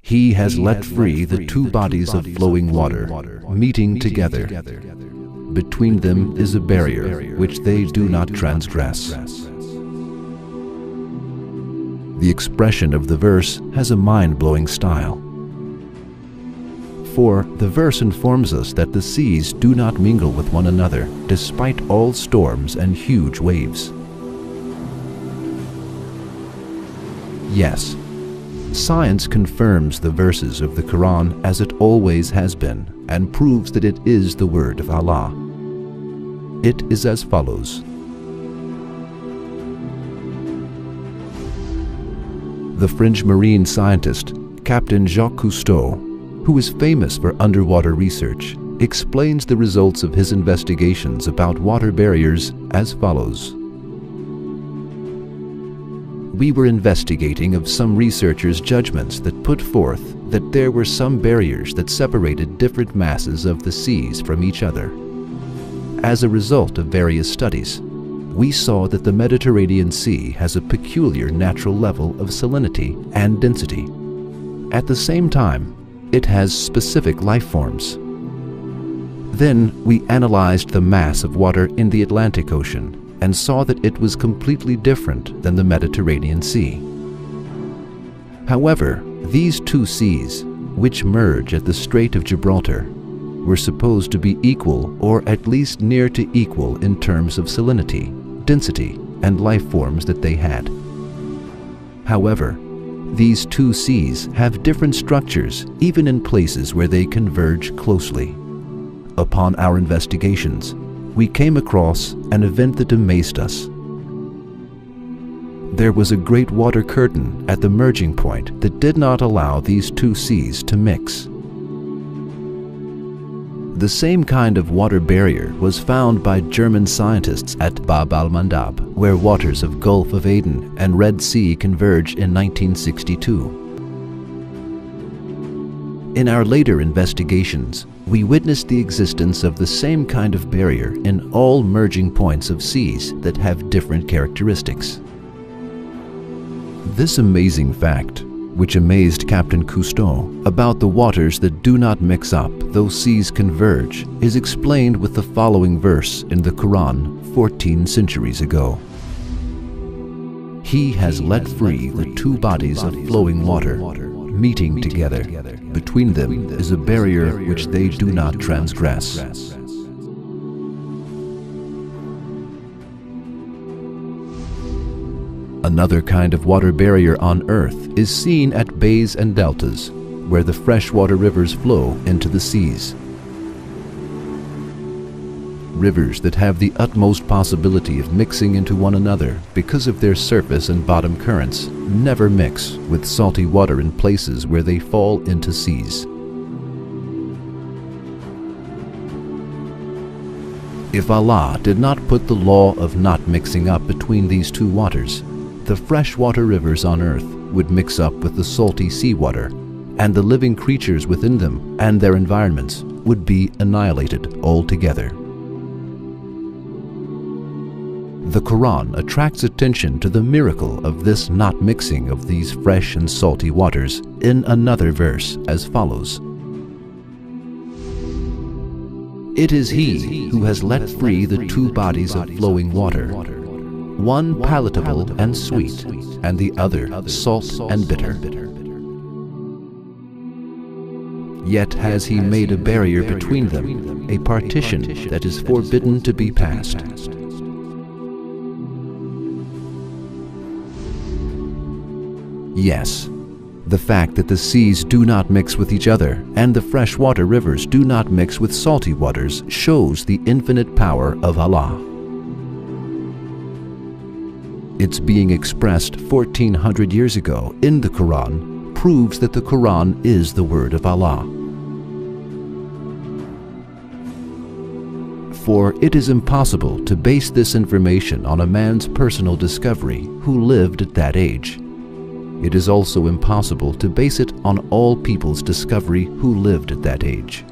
He has let free the two bodies of flowing water, meeting together. Between them is a barrier which they do not transgress. The expression of the verse has a mind-blowing style. For the verse informs us that the seas do not mingle with one another despite all storms and huge waves. Yes, science confirms the verses of the Quran as it always has been and proves that it is the word of Allah. It is as follows. The French marine scientist, Captain Jacques Cousteau, who is famous for underwater research, explains the results of his investigations about water barriers as follows. We were investigating of some researchers' judgments that put forth that there were some barriers that separated different masses of the seas from each other. As a result of various studies, we saw that the Mediterranean Sea has a peculiar natural level of salinity and density. At the same time, it has specific life forms. Then we analyzed the mass of water in the Atlantic Ocean and saw that it was completely different than the Mediterranean Sea. However, these two seas, which merge at the Strait of Gibraltar, were supposed to be equal or at least near to equal in terms of salinity, density, and life forms that they had. However, these two seas have different structures even in places where they converge closely. Upon our investigations, we came across an event that amazed us. There was a great water curtain at the merging point that did not allow these two seas to mix. The same kind of water barrier was found by German scientists at Bab al-Mandab, where waters of Gulf of Aden and Red Sea converge in 1962. In our later investigations, we witnessed the existence of the same kind of barrier in all merging points of seas that have different characteristics. This amazing fact, which amazed Captain Cousteau about the waters that do not mix up though seas converge, is explained with the following verse in the Quran 14 centuries ago. He has let free the two bodies of flowing water, meeting together. Between them is a barrier which they do not transgress. Another kind of water barrier on Earth is seen at bays and deltas, where the freshwater rivers flow into the seas. Rivers that have the utmost possibility of mixing into one another because of their surface and bottom currents never mix with salty water in places where they fall into seas. If Allah did not put the law of not mixing up between these two waters, the freshwater rivers on Earth would mix up with the salty seawater, and the living creatures within them and their environments would be annihilated altogether. The Quran attracts attention to the miracle of this not mixing of these fresh and salty waters in another verse as follows. It is He who has let free the two bodies of flowing water, one palatable and sweet, and the other salt and bitter. Yet has He made a barrier between them, a partition that is forbidden to be passed. Yes, the fact that the seas do not mix with each other and the freshwater rivers do not mix with salty waters shows the infinite power of Allah. Its being expressed 1400 years ago in the Quran proves that the Quran is the word of Allah. For it is impossible to base this information on a man's personal discovery who lived at that age. It is also impossible to base it on all people's discovery who lived at that age.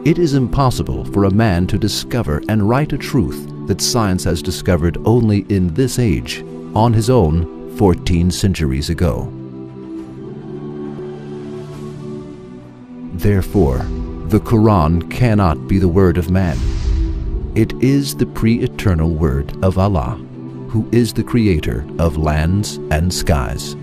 It is impossible for a man to discover and write a truth that science has discovered only in this age, on his own, 14 centuries ago. Therefore, the Quran cannot be the word of man. It is the pre-eternal word of Allah, who is the creator of lands and skies.